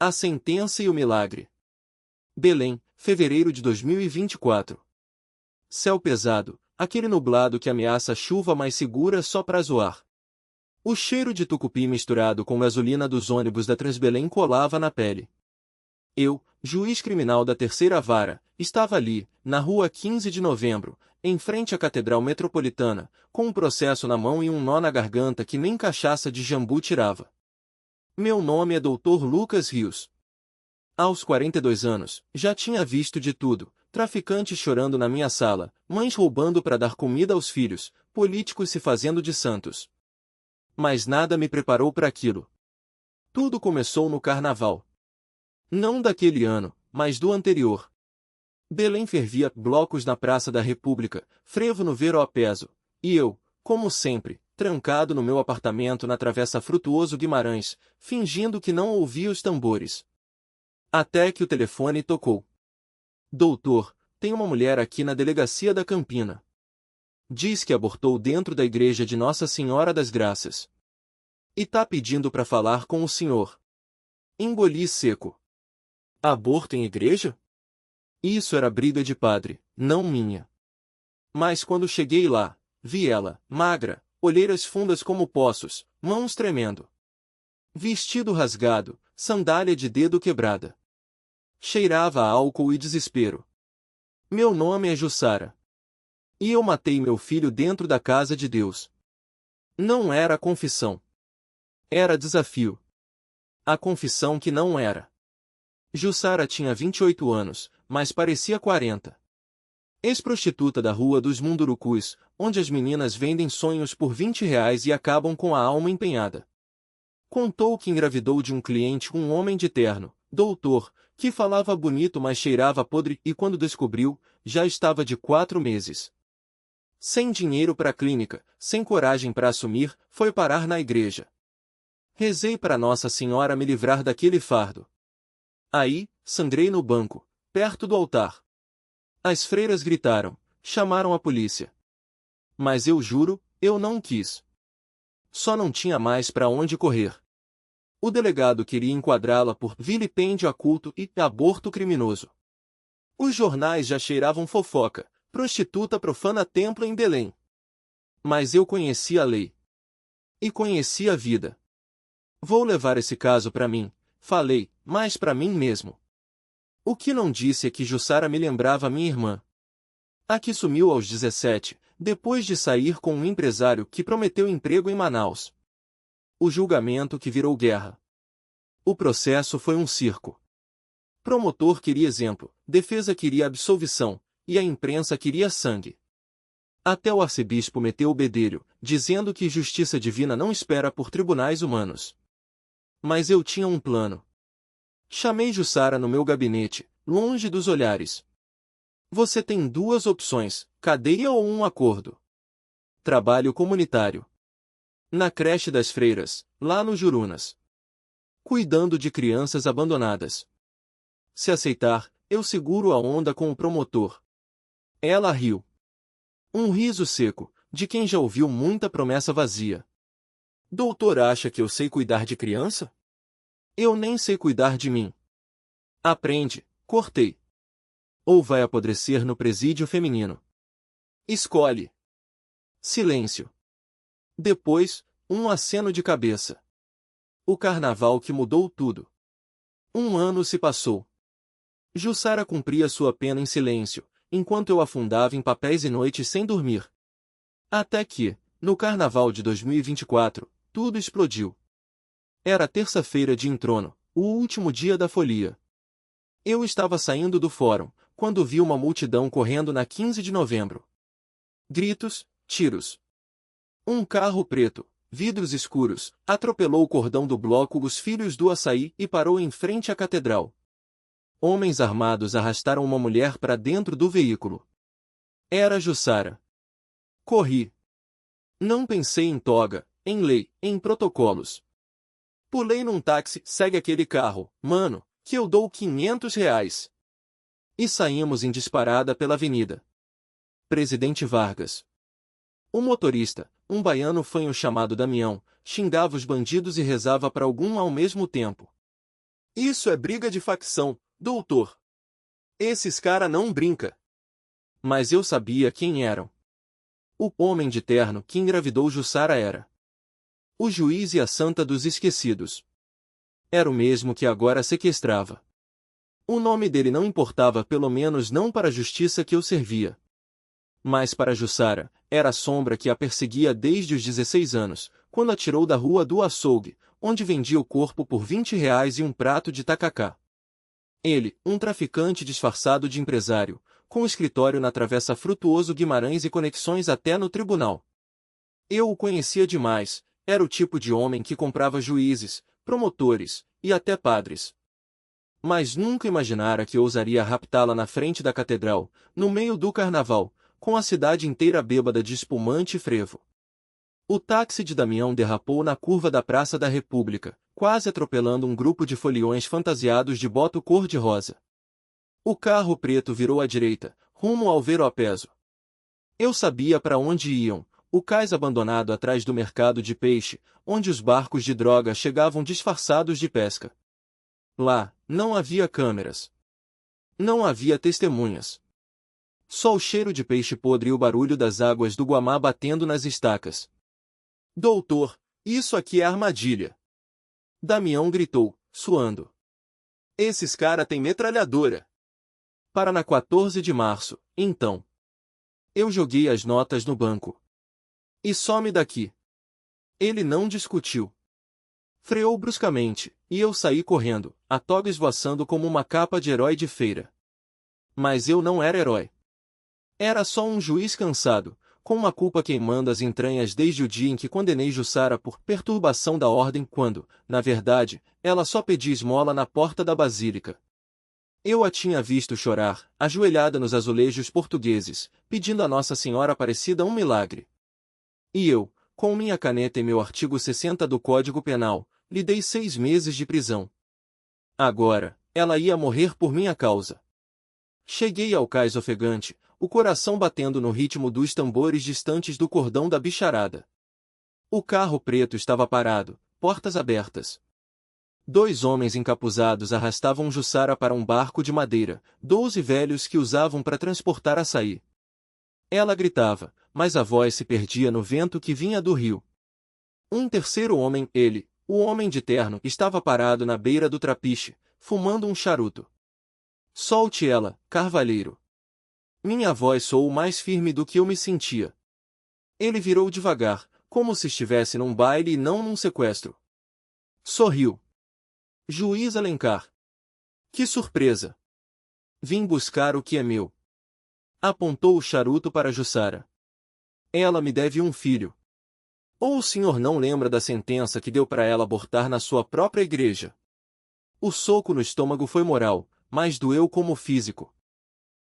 A sentença e o milagre. Belém, fevereiro de 2024. Céu pesado, aquele nublado que ameaça chuva mais segura só pra zoar. O cheiro de tucupi misturado com gasolina dos ônibus da Transbelém colava na pele. Eu, juiz criminal da terceira vara, estava ali, na rua 15 de novembro, em frente à Catedral Metropolitana, com um processo na mão e um nó na garganta que nem cachaça de jambu tirava. Meu nome é Dr. Lucas Rios. Aos 42 anos, já tinha visto de tudo, traficantes chorando na minha sala, mães roubando para dar comida aos filhos, políticos se fazendo de santos. Mas nada me preparou para aquilo. Tudo começou no carnaval. Não daquele ano, mas do anterior. Belém fervia, blocos na Praça da República, frevo no Vero-a-Peso, e eu, como sempre, trancado no meu apartamento na Travessa Frutuoso Guimarães, fingindo que não ouvia os tambores. Até que o telefone tocou. Doutor, tem uma mulher aqui na delegacia da Campina. Diz que abortou dentro da igreja de Nossa Senhora das Graças. E tá pedindo para falar com o senhor. Engoli seco. Aborto em igreja? Isso era briga de padre, não minha. Mas quando cheguei lá, vi ela, magra, olheiras fundas como poços, mãos tremendo. Vestido rasgado, sandália de dedo quebrada. Cheirava a álcool e desespero. Meu nome é Jussara. E eu matei meu filho dentro da casa de Deus. Não era confissão. Era desafio. A confissão que não era. Jussara tinha 28 anos, mas parecia 40. Ex-prostituta da Rua dos Mundurucus, onde as meninas vendem sonhos por R$ 20 e acabam com a alma empenhada. Contou que engravidou de um cliente um homem de terno, doutor, que falava bonito mas cheirava podre e quando descobriu, já estava de 4 meses. Sem dinheiro para a clínica, sem coragem para assumir, foi parar na igreja. Rezei para Nossa Senhora me livrar daquele fardo. Aí, sangrei no banco, perto do altar. As freiras gritaram, chamaram a polícia. Mas eu juro, eu não quis. Só não tinha mais para onde correr. O delegado queria enquadrá-la por vilipêndio a culto e aborto criminoso. Os jornais já cheiravam fofoca, prostituta profana templo em Belém. Mas eu conhecia a lei. E conhecia a vida. Vou levar esse caso para mim, falei, mas para mim mesmo. O que não disse é que Jussara me lembrava minha irmã. A que sumiu aos 17, depois de sair com um empresário que prometeu emprego em Manaus. O julgamento que virou guerra. O processo foi um circo. Promotor queria exemplo, defesa queria absolvição, e a imprensa queria sangue. Até o arcebispo meteu o bedelho, dizendo que justiça divina não espera por tribunais humanos. Mas eu tinha um plano. Chamei Jussara no meu gabinete, longe dos olhares. Você tem 2 opções, cadeia ou um acordo. Trabalho comunitário. Na creche das freiras, lá no Jurunas. Cuidando de crianças abandonadas. Se aceitar, eu seguro a onda com o promotor. Ela riu. Um riso seco, de quem já ouviu muita promessa vazia. Doutor acha que eu sei cuidar de criança? Eu nem sei cuidar de mim. Aprende, cortei. Ou vai apodrecer no presídio feminino. Escolhe. Silêncio. Depois, um aceno de cabeça. O carnaval que mudou tudo. 1 ano se passou. Jussara cumpria sua pena em silêncio, enquanto eu afundava em papéis e noites sem dormir. Até que, no carnaval de 2024, tudo explodiu. Era terça-feira de entrono, o último dia da folia. Eu estava saindo do fórum, quando vi uma multidão correndo na 15 de novembro. Gritos, tiros. Um carro preto, vidros escuros, atropelou o cordão do bloco Os Filhos do Açaí e parou em frente à catedral. Homens armados arrastaram uma mulher para dentro do veículo. Era Jussara. Corri. Não pensei em toga, em lei, em protocolos. Pulei num táxi, segue aquele carro, mano, que eu dou R$ 500. E saímos em disparada pela avenida. Presidente Vargas. O motorista, um baiano fanho chamado Damião, xingava os bandidos e rezava para algum ao mesmo tempo. Isso é briga de facção, doutor. Esses cara não brinca. Mas eu sabia quem eram. O homem de terno que engravidou Jussara era o juiz e a santa dos esquecidos. Era o mesmo que agora sequestrava. O nome dele não importava, pelo menos não para a justiça que eu servia. Mas para Jussara, era a sombra que a perseguia desde os 16 anos, quando a tirou da rua do açougue, onde vendia o corpo por R$ 20 e um prato de tacacá. Ele, um traficante disfarçado de empresário, com escritório na Travessa Frutuoso Guimarães e conexões até no tribunal. Eu o conhecia demais, era o tipo de homem que comprava juízes, promotores, e até padres. Mas nunca imaginara que ousaria raptá-la na frente da catedral, no meio do carnaval, com a cidade inteira bêbada de espumante e frevo. O táxi de Damião derrapou na curva da Praça da República, quase atropelando um grupo de foliões fantasiados de boto cor-de-rosa. O carro preto virou à direita, rumo ao Vero-a-Peso. Eu sabia para onde iam, o cais abandonado atrás do mercado de peixe, onde os barcos de droga chegavam disfarçados de pesca. Lá, não havia câmeras. Não havia testemunhas. Só o cheiro de peixe podre e o barulho das águas do Guamá batendo nas estacas. Doutor, isso aqui é armadilha. Damião gritou, suando. Esses cara têm metralhadora. Para na 14 de março, então. Eu joguei as notas no banco. E some daqui. Ele não discutiu. Freou bruscamente, e eu saí correndo, a toga esvoaçando como uma capa de herói de feira. Mas eu não era herói. Era só um juiz cansado, com uma culpa queimando as entranhas desde o dia em que condenei Jussara por perturbação da ordem quando, na verdade, ela só pedia esmola na porta da basílica. Eu a tinha visto chorar, ajoelhada nos azulejos portugueses, pedindo a Nossa Senhora Aparecida um milagre. E eu, com minha caneta e meu artigo 60 do Código Penal, lhe dei 6 meses de prisão. Agora, ela ia morrer por minha causa. Cheguei ao cais ofegante, o coração batendo no ritmo dos tambores distantes do cordão da bicharada. O carro preto estava parado, portas abertas. 2 homens encapuzados arrastavam Jussara para um barco de madeira, 12 velhos que usavam para transportar açaí. Ela gritava, mas a voz se perdia no vento que vinha do rio. Um terceiro homem, ele, o homem de terno, estava parado na beira do trapiche, fumando um charuto. Solte ela, carvalheiro. Minha voz soou mais firme do que eu me sentia. Ele virou devagar, como se estivesse num baile e não num sequestro. Sorriu. Juiz Alencar. Que surpresa! Vim buscar o que é meu. Apontou o charuto para Jussara. Ela me deve um filho. Ou o senhor não lembra da sentença que deu para ela abortar na sua própria igreja? O soco no estômago foi moral, mas doeu como físico.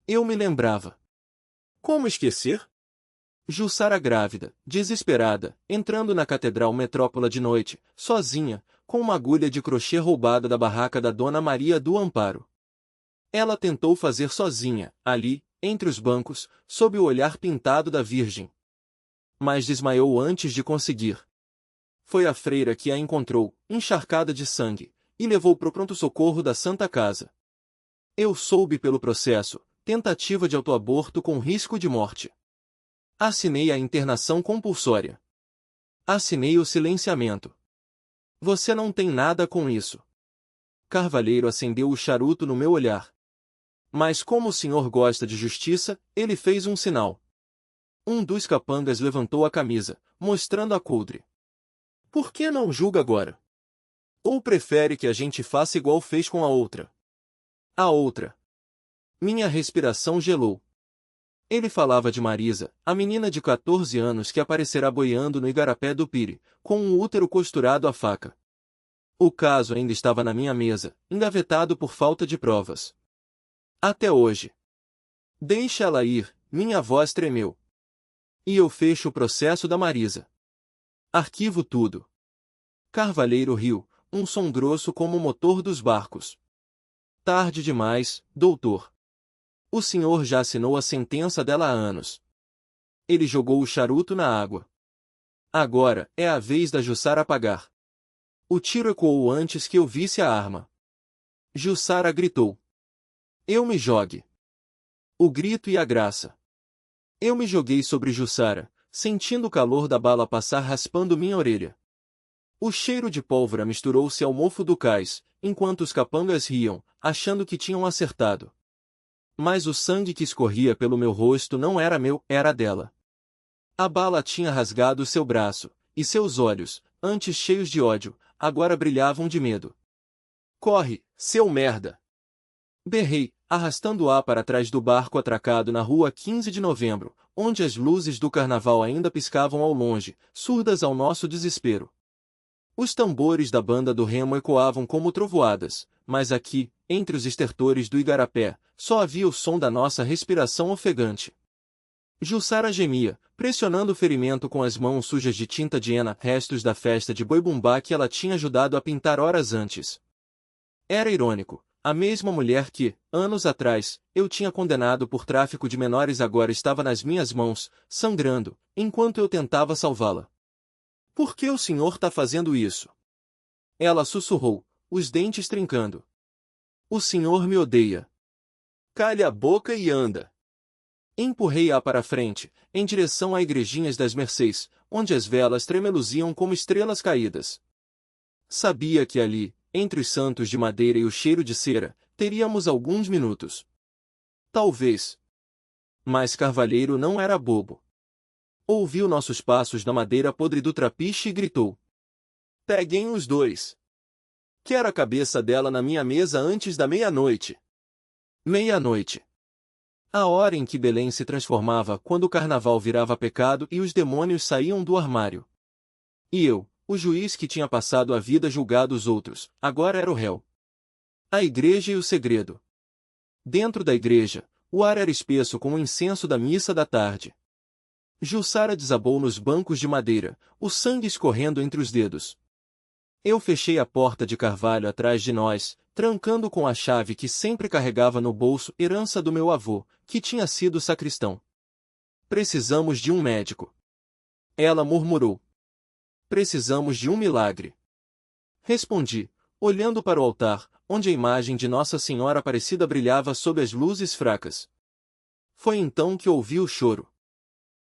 Eu me lembrava. Como esquecer? Jussara grávida, desesperada, entrando na Catedral Metrópola de noite, sozinha, com uma agulha de crochê roubada da barraca da Dona Maria do Amparo. Ela tentou fazer sozinha, ali, entre os bancos, sob o olhar pintado da Virgem. Mas desmaiou antes de conseguir. Foi a freira que a encontrou, encharcada de sangue, e levou pro pronto-socorro da Santa Casa. Eu soube pelo processo, tentativa de autoaborto com risco de morte. Assinei a internação compulsória. Assinei o silenciamento. Você não tem nada com isso. Carvalheiro acendeu o charuto no meu olhar. Mas como o senhor gosta de justiça, ele fez um sinal. Um dos capangas levantou a camisa, mostrando a coldre. Por que não julga agora? Ou prefere que a gente faça igual fez com a outra? A outra. Minha respiração gelou. Ele falava de Marisa, a menina de 14 anos que aparecerá boiando no igarapé do Pire, com um útero costurado à faca. O caso ainda estava na minha mesa, engavetado por falta de provas. Até hoje. Deixa ela ir, minha voz tremeu. E eu fecho o processo da Marisa. Arquivo tudo. Carvalheiro riu, um som grosso como o motor dos barcos. Tarde demais, doutor. O senhor já assinou a sentença dela há anos. Ele jogou o charuto na água. Agora, é a vez da Jussara pagar. O tiro ecoou antes que eu visse a arma. Jussara gritou. Eu me jogue. O grito e a graça. Eu me joguei sobre Jussara, sentindo o calor da bala passar raspando minha orelha. O cheiro de pólvora misturou-se ao mofo do cais, enquanto os capangas riam, achando que tinham acertado. Mas o sangue que escorria pelo meu rosto não era meu, era dela. A bala tinha rasgado seu braço, e seus olhos, antes cheios de ódio, agora brilhavam de medo. Corre, seu merda! Berrei, arrastando-a para trás do barco atracado na rua 15 de novembro, onde as luzes do carnaval ainda piscavam ao longe, surdas ao nosso desespero. Os tambores da banda do Remo ecoavam como trovoadas, mas aqui, entre os estertores do igarapé, só havia o som da nossa respiração ofegante. Jussara gemia, pressionando o ferimento com as mãos sujas de tinta de hena, restos da festa de Boi-Bumbá que ela tinha ajudado a pintar horas antes. Era irônico. A mesma mulher que, anos atrás, eu tinha condenado por tráfico de menores agora estava nas minhas mãos, sangrando, enquanto eu tentava salvá-la. Por que o senhor tá fazendo isso? Ela sussurrou, os dentes trincando. O senhor me odeia. Calha a boca e anda. Empurrei-a para a frente, em direção a igrejinhas das Mercês, onde as velas tremeluziam como estrelas caídas. Sabia que ali, entre os santos de madeira e o cheiro de cera, teríamos alguns minutos. Talvez. Mas Carvalheiro não era bobo. Ouviu nossos passos na madeira podre do trapiche e gritou. Peguem os dois. Quero a cabeça dela na minha mesa antes da meia-noite. Meia-noite. A hora em que Belém se transformava quando o carnaval virava pecado e os demônios saíam do armário. E eu, o juiz que tinha passado a vida julgado os outros, agora era o réu. A igreja e o segredo. Dentro da igreja, o ar era espesso com o incenso da missa da tarde. Jussara desabou nos bancos de madeira, o sangue escorrendo entre os dedos. Eu fechei a porta de carvalho atrás de nós, trancando com a chave que sempre carregava no bolso, herança do meu avô, que tinha sido sacristão. Precisamos de um médico. Ela murmurou. Precisamos de um milagre. Respondi, olhando para o altar, onde a imagem de Nossa Senhora Aparecida brilhava sob as luzes fracas. Foi então que ouvi o choro.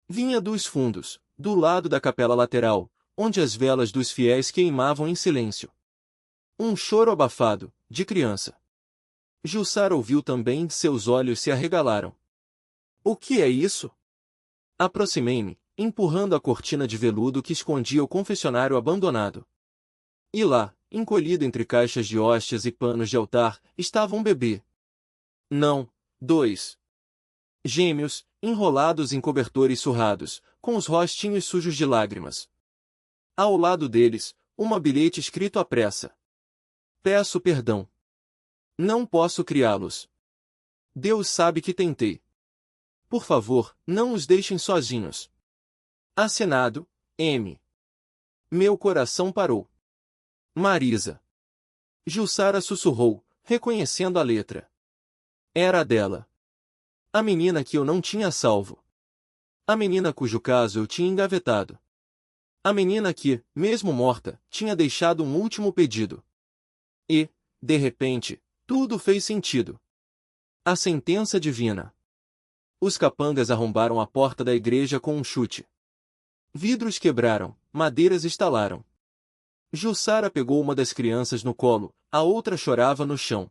Vinha dos fundos, do lado da capela lateral, onde as velas dos fiéis queimavam em silêncio. Um choro abafado, de criança. Jussara ouviu também e seus olhos se arregalaram. O que é isso? Aproximei-me, empurrando a cortina de veludo que escondia o confessionário abandonado. E lá, encolhido entre caixas de hóstias e panos de altar, estava um bebê. Não, dois. Gêmeos, enrolados em cobertores surrados, com os rostinhos sujos de lágrimas. Ao lado deles, um bilhete escrito à pressa. Peço perdão. Não posso criá-los. Deus sabe que tentei. Por favor, não os deixem sozinhos. Assinado, M. Meu coração parou. Marisa. Jussara sussurrou, reconhecendo a letra. Era a dela. A menina que eu não tinha salvo. A menina cujo caso eu tinha engavetado. A menina que, mesmo morta, tinha deixado um último pedido. E, de repente, tudo fez sentido. A sentença divina. Os capangas arrombaram a porta da igreja com um chute. Vidros quebraram, madeiras estalaram. Jussara pegou uma das crianças no colo, a outra chorava no chão.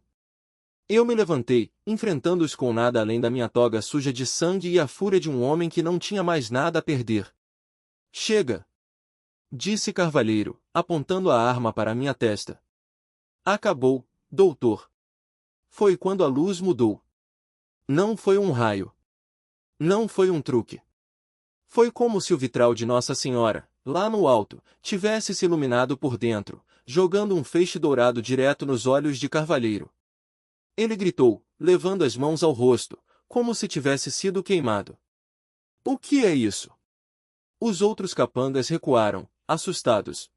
Eu me levantei, enfrentando-os com nada além da minha toga suja de sangue e a fúria de um homem que não tinha mais nada a perder. Chega! Disse Carvalheiro, apontando a arma para a minha testa. Acabou, doutor. Foi quando a luz mudou. Não foi um raio. Não foi um truque. Foi como se o vitral de Nossa Senhora, lá no alto, tivesse se iluminado por dentro, jogando um feixe dourado direto nos olhos de Carvalheiro. Ele gritou, levando as mãos ao rosto, como se tivesse sido queimado. O que é isso? Os outros capangas recuaram, assustados.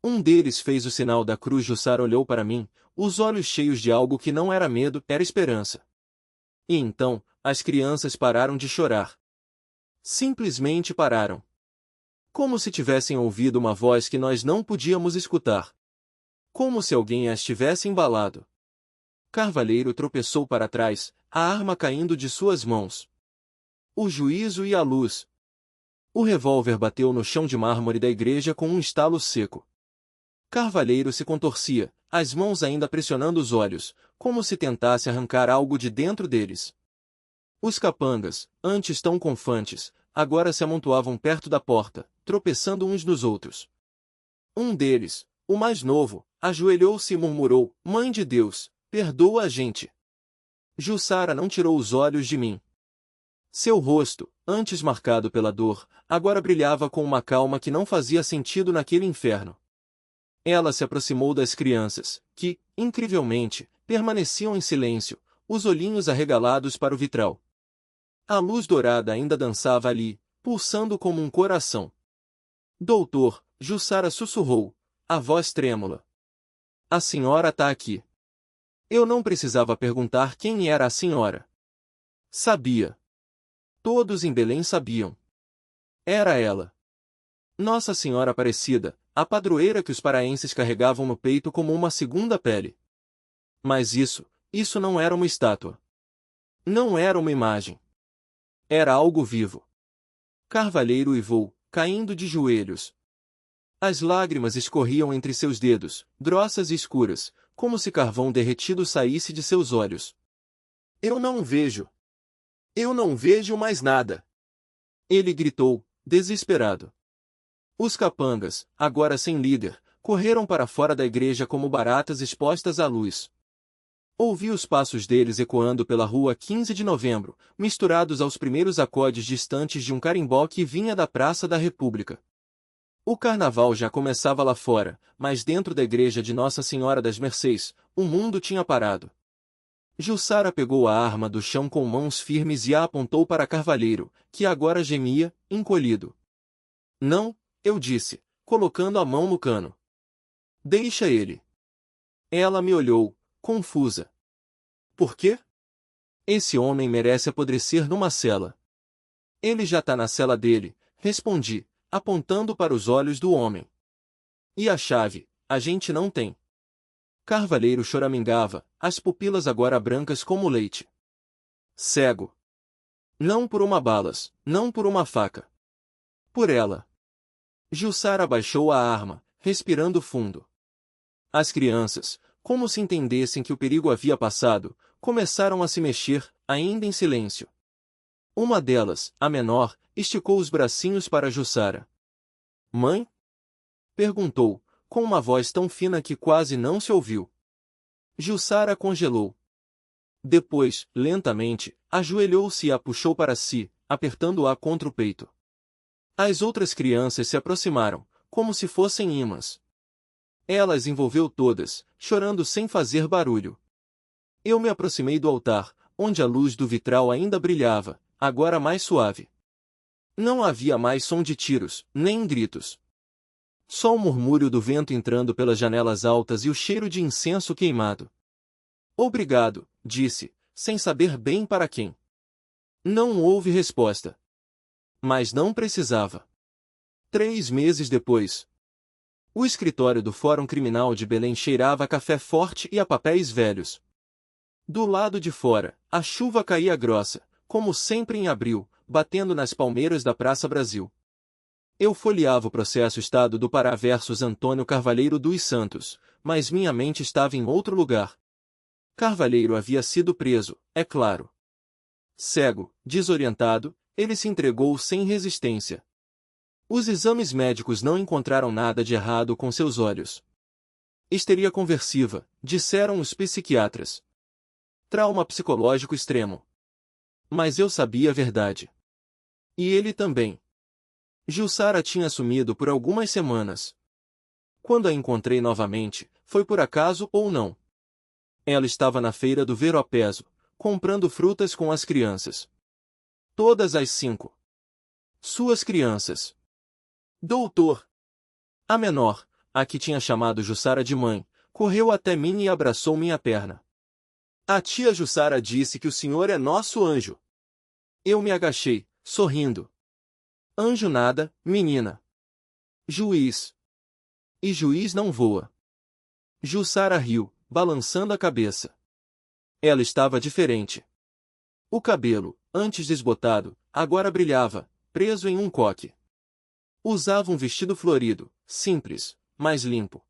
Um deles fez o sinal da cruz. Jussara olhou para mim, os olhos cheios de algo que não era medo, era esperança. E então, as crianças pararam de chorar. Simplesmente pararam. Como se tivessem ouvido uma voz que nós não podíamos escutar. Como se alguém as tivesse embalado. Carvalheiro tropeçou para trás, a arma caindo de suas mãos. O juízo e a luz. O revólver bateu no chão de mármore da igreja com um estalo seco. Carvalheiro se contorcia, as mãos ainda pressionando os olhos, como se tentasse arrancar algo de dentro deles. Os capangas, antes tão confantes, agora se amontoavam perto da porta, tropeçando uns nos outros. Um deles, o mais novo, ajoelhou-se e murmurou: Mãe de Deus, perdoa a gente. Jussara não tirou os olhos de mim. Seu rosto, antes marcado pela dor, agora brilhava com uma calma que não fazia sentido naquele inferno. Ela se aproximou das crianças, que, incrivelmente, permaneciam em silêncio, os olhinhos arregalados para o vitral. A luz dourada ainda dançava ali, pulsando como um coração. Doutor, Jussara sussurrou, a voz trêmula. A senhora tá aqui. Eu não precisava perguntar quem era a senhora. Sabia. Todos em Belém sabiam. Era ela. Nossa Senhora Aparecida, a padroeira que os paraenses carregavam no peito como uma segunda pele. Mas isso não era uma estátua. Não era uma imagem. Era algo vivo. Carvalheiro uivou, caindo de joelhos. As lágrimas escorriam entre seus dedos, grossas e escuras, como se carvão derretido saísse de seus olhos. Eu não vejo. Eu não vejo mais nada. Ele gritou, desesperado. Os capangas, agora sem líder, correram para fora da igreja como baratas expostas à luz. Ouvi os passos deles ecoando pela rua 15 de novembro, misturados aos primeiros acordes distantes de um carimbó que vinha da Praça da República. O carnaval já começava lá fora, mas dentro da igreja de Nossa Senhora das Mercês, o mundo tinha parado. Jussara pegou a arma do chão com mãos firmes e a apontou para Carvalheiro, que agora gemia, encolhido. Não, eu disse, colocando a mão no cano. Deixa ele. Ela me olhou, confusa. Por quê? Esse homem merece apodrecer numa cela. Ele já tá na cela dele, respondi, apontando para os olhos do homem. E a chave, a gente não tem. Carvalheiro choramingava, as pupilas agora brancas como leite. Cego. Não por uma balas, não por uma faca. Por ela. Jussara abaixou a arma, respirando fundo. As crianças, como se entendessem que o perigo havia passado, começaram a se mexer, ainda em silêncio. Uma delas, a menor, esticou os bracinhos para Jussara. Mãe? Perguntou, com uma voz tão fina que quase não se ouviu. Jussara congelou. Depois, lentamente, ajoelhou-se e a puxou para si, apertando-a contra o peito. As outras crianças se aproximaram, como se fossem imãs. Ela as envolveu todas, chorando sem fazer barulho. Eu me aproximei do altar, onde a luz do vitral ainda brilhava, agora mais suave. Não havia mais som de tiros, nem gritos. Só o murmúrio do vento entrando pelas janelas altas e o cheiro de incenso queimado. Obrigado, disse, sem saber bem para quem. Não houve resposta. Mas não precisava. 3 meses depois. O escritório do Fórum Criminal de Belém cheirava a café forte e a papéis velhos. Do lado de fora, a chuva caía grossa, como sempre em abril, batendo nas palmeiras da Praça Brasil. Eu folheava o processo Estado do Pará versus Antônio Carvalheiro dos Santos, mas minha mente estava em outro lugar. Carvalheiro havia sido preso, é claro. Cego, desorientado, ele se entregou sem resistência. Os exames médicos não encontraram nada de errado com seus olhos. Histeria conversiva, disseram os psiquiatras. Trauma psicológico extremo. Mas eu sabia a verdade. E ele também. Jussara tinha sumido por algumas semanas. Quando a encontrei novamente, foi por acaso ou não. Ela estava na feira do Ver-o-Peso, comprando frutas com as crianças. Todas as 5. Suas crianças. Doutor. A menor, a que tinha chamado Jussara de mãe, correu até mim e abraçou minha perna. A tia Jussara disse que o senhor é nosso anjo. Eu me agachei, sorrindo. Anjo nada, menina. Juiz. E juiz não voa. Jussara riu, balançando a cabeça. Ela estava diferente. O cabelo, antes desbotado, agora brilhava, preso em um coque. Usava um vestido florido, simples, mas limpo.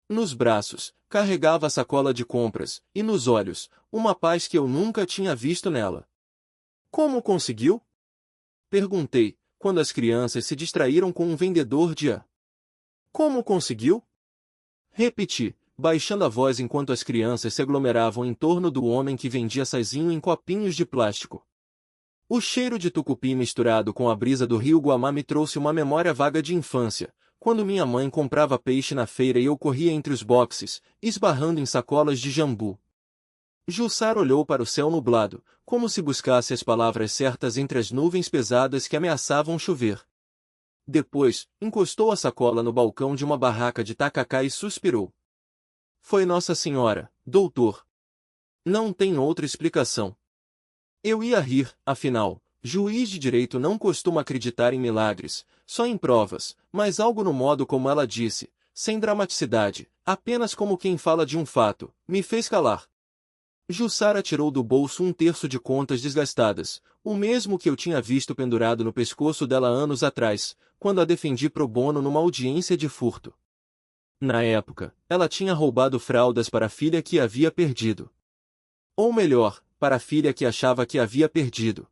Nos braços, carregava a sacola de compras, e nos olhos, uma paz que eu nunca tinha visto nela. Como conseguiu? Perguntei, quando as crianças se distraíram com um vendedor de A. Como conseguiu? Repeti, baixando a voz enquanto as crianças se aglomeravam em torno do homem que vendia sazinho em copinhos de plástico. O cheiro de tucupi misturado com a brisa do rio Guamá me trouxe uma memória vaga de infância, quando minha mãe comprava peixe na feira e eu corria entre os boxes, esbarrando em sacolas de jambu. Jussara olhou para o céu nublado, como se buscasse as palavras certas entre as nuvens pesadas que ameaçavam chover. Depois, encostou a sacola no balcão de uma barraca de tacacá e suspirou. Foi Nossa Senhora, doutor. Não tem outra explicação. Eu ia rir, afinal, juiz de direito não costuma acreditar em milagres, só em provas, mas algo no modo como ela disse, sem dramaticidade, apenas como quem fala de um fato, me fez calar. Jussara tirou do bolso um terço de contas desgastadas, o mesmo que eu tinha visto pendurado no pescoço dela anos atrás, quando a defendi pro bono numa audiência de furto. Na época, ela tinha roubado fraldas para a filha que havia perdido. Ou melhor, para a filha que achava que havia perdido.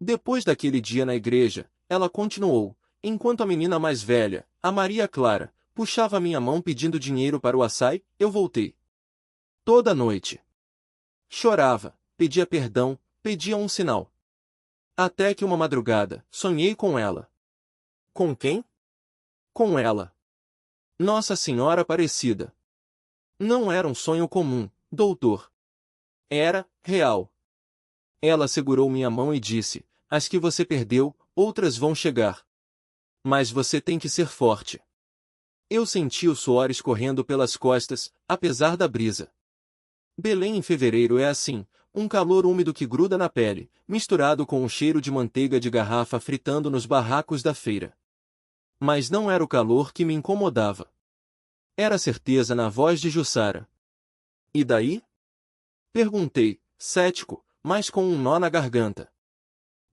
Depois daquele dia na igreja, ela continuou, enquanto a menina mais velha, a Maria Clara, puxava minha mão pedindo dinheiro para o açaí, eu voltei. Toda noite. Chorava, pedia perdão, pedia um sinal. Até que uma madrugada, sonhei com ela. Com quem? Com ela. Nossa Senhora Aparecida. Não era um sonho comum, doutor. Era real. Ela segurou minha mão e disse, as que você perdeu, outras vão chegar. Mas você tem que ser forte. Eu senti o suor escorrendo pelas costas, apesar da brisa. Belém em fevereiro é assim, um calor úmido que gruda na pele, misturado com um cheiro de manteiga de garrafa fritando nos barracos da feira. Mas não era o calor que me incomodava. Era a certeza na voz de Jussara. E daí? Perguntei, cético, mas com um nó na garganta.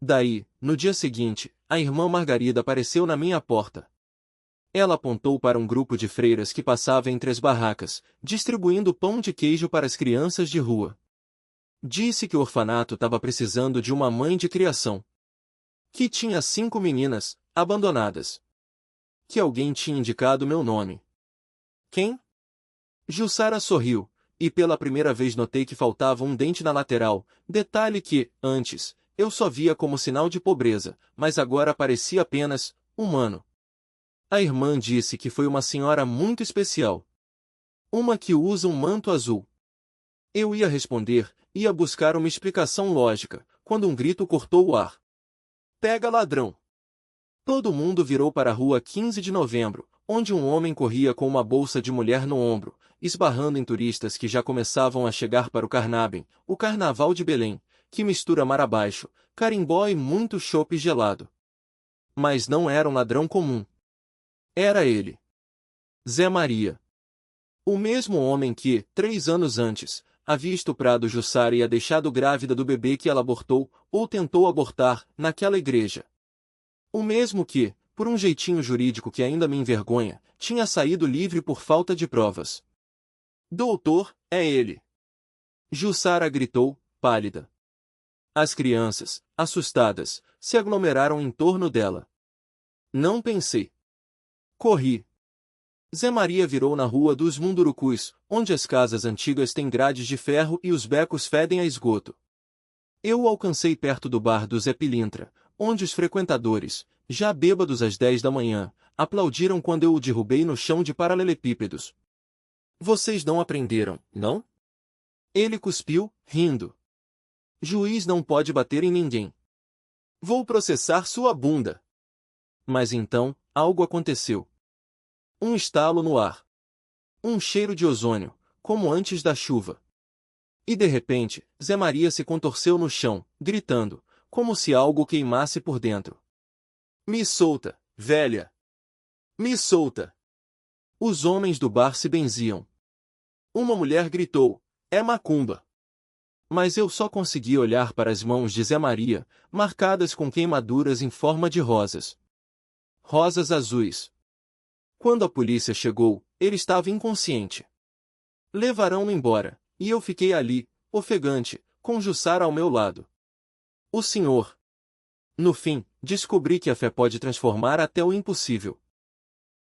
Daí, no dia seguinte, a irmã Margarida apareceu na minha porta. Ela apontou para um grupo de freiras que passava entre as barracas, distribuindo pão de queijo para as crianças de rua. Disse que o orfanato estava precisando de uma mãe de criação. Que tinha 5 meninas, abandonadas. Que alguém tinha indicado meu nome. Quem? Jussara sorriu, e pela primeira vez notei que faltava um dente na lateral, detalhe que, antes, eu só via como sinal de pobreza, mas agora parecia apenas humano. A irmã disse que foi uma senhora muito especial. Uma que usa um manto azul. Eu ia responder, ia buscar uma explicação lógica, quando um grito cortou o ar. Pega ladrão! Todo mundo virou para a rua 15 de novembro, onde um homem corria com uma bolsa de mulher no ombro, esbarrando em turistas que já começavam a chegar para o Carnabem, o Carnaval de Belém, que mistura mar abaixo, carimbó e muito chopp gelado. Mas não era um ladrão comum. Era ele. Zé Maria. O mesmo homem que, 3 anos antes, havia estuprado Jussara e a deixado grávida do bebê que ela abortou, ou tentou abortar, naquela igreja. O mesmo que, por um jeitinho jurídico que ainda me envergonha, tinha saído livre por falta de provas. Doutor, é ele! Jussara gritou, pálida. As crianças, assustadas, se aglomeraram em torno dela. Não pensei. Corri. Zé Maria virou na rua dos Mundurucus, onde as casas antigas têm grades de ferro e os becos fedem a esgoto. Eu o alcancei perto do bar do Zé Pilintra, onde os frequentadores, já bêbados às 10 da manhã, aplaudiram quando eu o derrubei no chão de paralelepípedos. Vocês não aprenderam, não? Ele cuspiu, rindo. Juiz não pode bater em ninguém. Vou processar sua bunda. Mas então, algo aconteceu. Um estalo no ar. Um cheiro de ozônio, como antes da chuva. E de repente, Zé Maria se contorceu no chão, gritando, como se algo queimasse por dentro. Me solta, velha! Me solta! Os homens do bar se benziam. Uma mulher gritou, é macumba! Mas eu só consegui olhar para as mãos de Zé Maria, marcadas com queimaduras em forma de rosas. Rosas azuis. Quando a polícia chegou, ele estava inconsciente. Levarão-no embora, e eu fiquei ali, ofegante, com Jussara ao meu lado. O senhor. No fim, descobri que a fé pode transformar até o impossível.